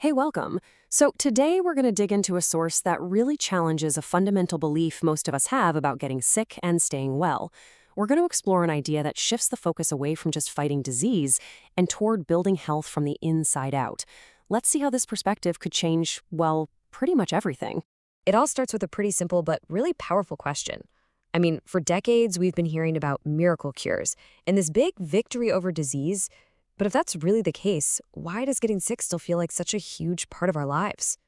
Hey, welcome. So, today we're going to dig into a source that really challenges a fundamental belief most of us have about getting sick and staying well. We're going to explore an idea that shifts the focus away from just fighting disease and toward building health from the inside out. Let's see how this perspective could change, well, pretty much everything. It all starts with a pretty simple but really powerful question. For decades, we've been hearing about miracle cures and this big victory over disease. But if that's really the case, why does getting sick still feel like such a huge part of our lives?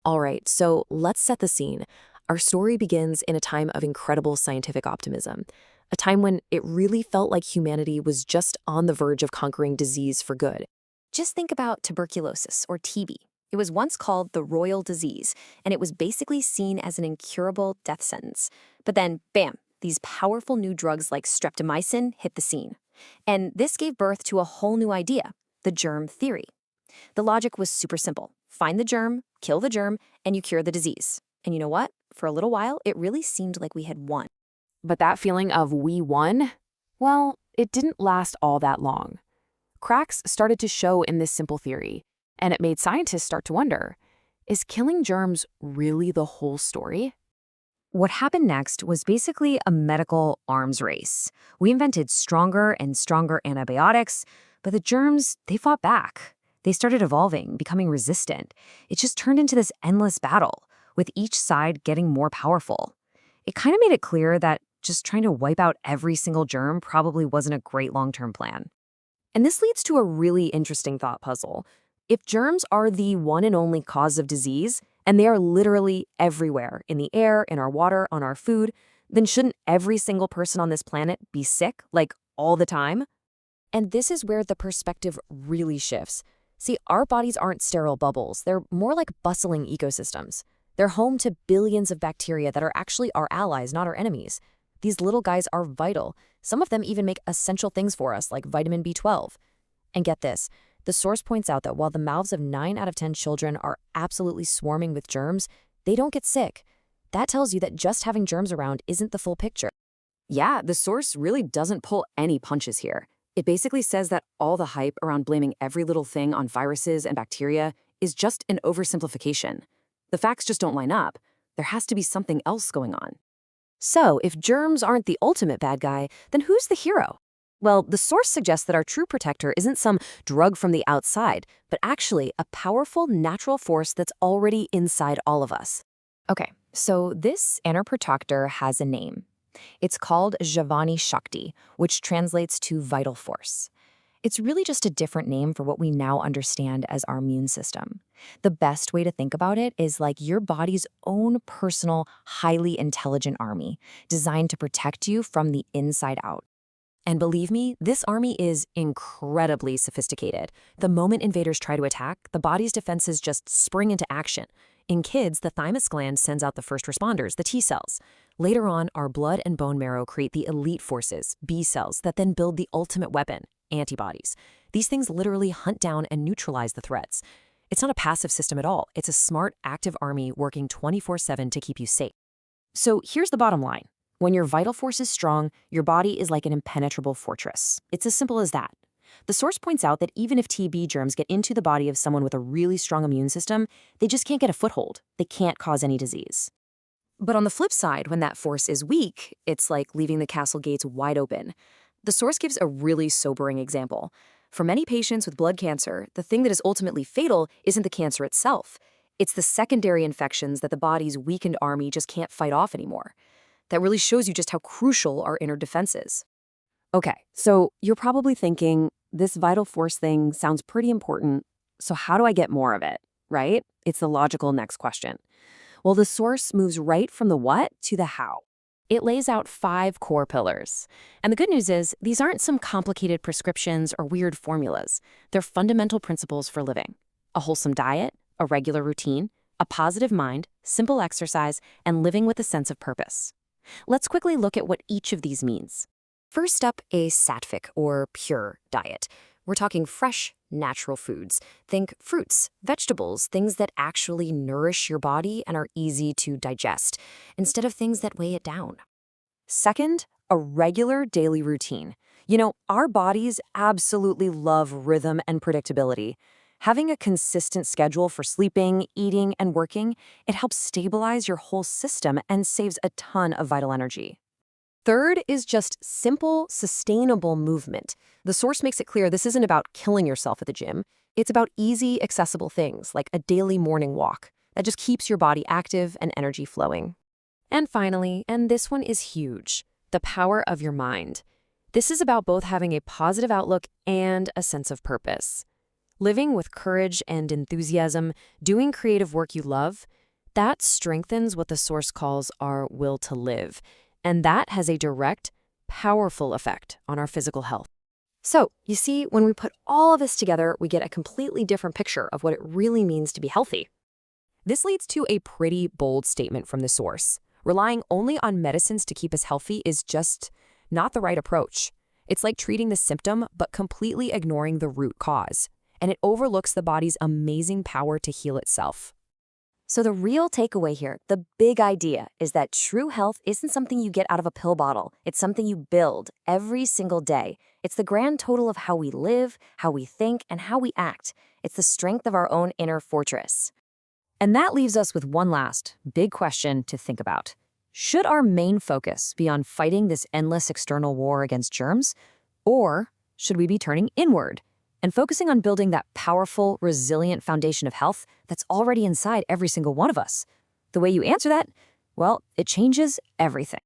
All right, so let's set the scene. Our story begins in a time of incredible scientific optimism, a time when it really felt like humanity was just on the verge of conquering disease for good. Just think about tuberculosis, or TB. It was once called the royal disease, and it was basically seen as an incurable death sentence. But then, bam, these powerful new drugs like streptomycin hit the scene. And this gave birth to a whole new idea, the germ theory. The logic was super simple. Find the germ, kill the germ, and you cure the disease. And you know what? For a little while, it really seemed like we had won. But that feeling of we won, well, it didn't last all that long. Cracks started to show in this simple theory, and it made scientists start to wonder, is killing germs really the whole story? What happened next was basically a medical arms race. We invented stronger and stronger antibiotics, but the germs, they fought back. They started evolving, becoming resistant. It just turned into this endless battle, with each side getting more powerful. It kind of made it clear that just trying to wipe out every single germ probably wasn't a great long-term plan. And this leads to a really interesting thought puzzle. If germs are the one and only cause of disease, and they are literally everywhere, in the air, in our water, on our food, then shouldn't every single person on this planet be sick, like all the time? And this is where the perspective really shifts. See, our bodies aren't sterile bubbles. They're more like bustling ecosystems. They're home to billions of bacteria that are actually our allies, not our enemies. These little guys are vital. Some of them even make essential things for us, like vitamin B12. And get this. The source points out that while the mouths of 9 out of 10 children are absolutely swarming with germs, they don't get sick. That tells you that just having germs around isn't the full picture. Yeah, the source really doesn't pull any punches here. It basically says that all the hype around blaming every little thing on viruses and bacteria is just an oversimplification. The facts just don't line up. There has to be something else going on. So, if germs aren't the ultimate bad guy, then who's the hero? Well, the source suggests that our true protector isn't some drug from the outside, but actually a powerful natural force that's already inside all of us. Okay, so this inner protector has a name. It's called Javani Shakti, which translates to vital force. It's really just a different name for what we now understand as our immune system. The best way to think about it is like your body's own personal, highly intelligent army, designed to protect you from the inside out. And believe me, this army is incredibly sophisticated. The moment invaders try to attack, the body's defenses just spring into action. In kids, the thymus gland sends out the first responders, the T cells. Later on, our blood and bone marrow create the elite forces, B cells, that then build the ultimate weapon, antibodies. These things literally hunt down and neutralize the threats. It's not a passive system at all. It's a smart, active army working 24/7 to keep you safe. So here's the bottom line. When your vital force is strong, your body is like an impenetrable fortress. It's as simple as that. The source points out that even if TB germs get into the body of someone with a really strong immune system, they just can't get a foothold. They can't cause any disease. But on the flip side, when that force is weak, it's like leaving the castle gates wide open. The source gives a really sobering example. For many patients with blood cancer, the thing that is ultimately fatal isn't the cancer itself. It's the secondary infections that the body's weakened army just can't fight off anymore. That really shows you just how crucial our inner defense is. Okay, so you're probably thinking, this vital force thing sounds pretty important, so how do I get more of it, right? It's the logical next question. Well, the source moves right from the what to the how. It lays out 5 core pillars. And the good news is, these aren't some complicated prescriptions or weird formulas. They're fundamental principles for living. A wholesome diet, a regular routine, a positive mind, simple exercise, and living with a sense of purpose. Let's quickly look at what each of these means. First up, a sattvic, or pure, diet. We're talking fresh, natural foods. Think fruits, vegetables, things that actually nourish your body and are easy to digest, instead of things that weigh it down. Second, a regular daily routine. Our bodies absolutely love rhythm and predictability. Having a consistent schedule for sleeping, eating, and working, it helps stabilize your whole system and saves a ton of vital energy. Third is just simple, sustainable movement. The source makes it clear this isn't about killing yourself at the gym. It's about easy, accessible things like a daily morning walk that just keeps your body active and energy flowing. And finally, and this one is huge, the power of your mind. This is about both having a positive outlook and a sense of purpose. Living with courage and enthusiasm, doing creative work you love, that strengthens what the source calls our will to live. And that has a direct, powerful effect on our physical health. So, you see, when we put all of this together, we get a completely different picture of what it really means to be healthy. This leads to a pretty bold statement from the source. Relying only on medicines to keep us healthy is just not the right approach. It's like treating the symptom, but completely ignoring the root cause. And it overlooks the body's amazing power to heal itself. So the real takeaway here, the big idea, is that true health isn't something you get out of a pill bottle. It's something you build every single day. It's the grand total of how we live, how we think, and how we act. It's the strength of our own inner fortress. And that leaves us with one last big question to think about. Should our main focus be on fighting this endless external war against germs? Or should we be turning inward and focusing on building that powerful, resilient foundation of health that's already inside every single one of us? The way you answer that, well, it changes everything.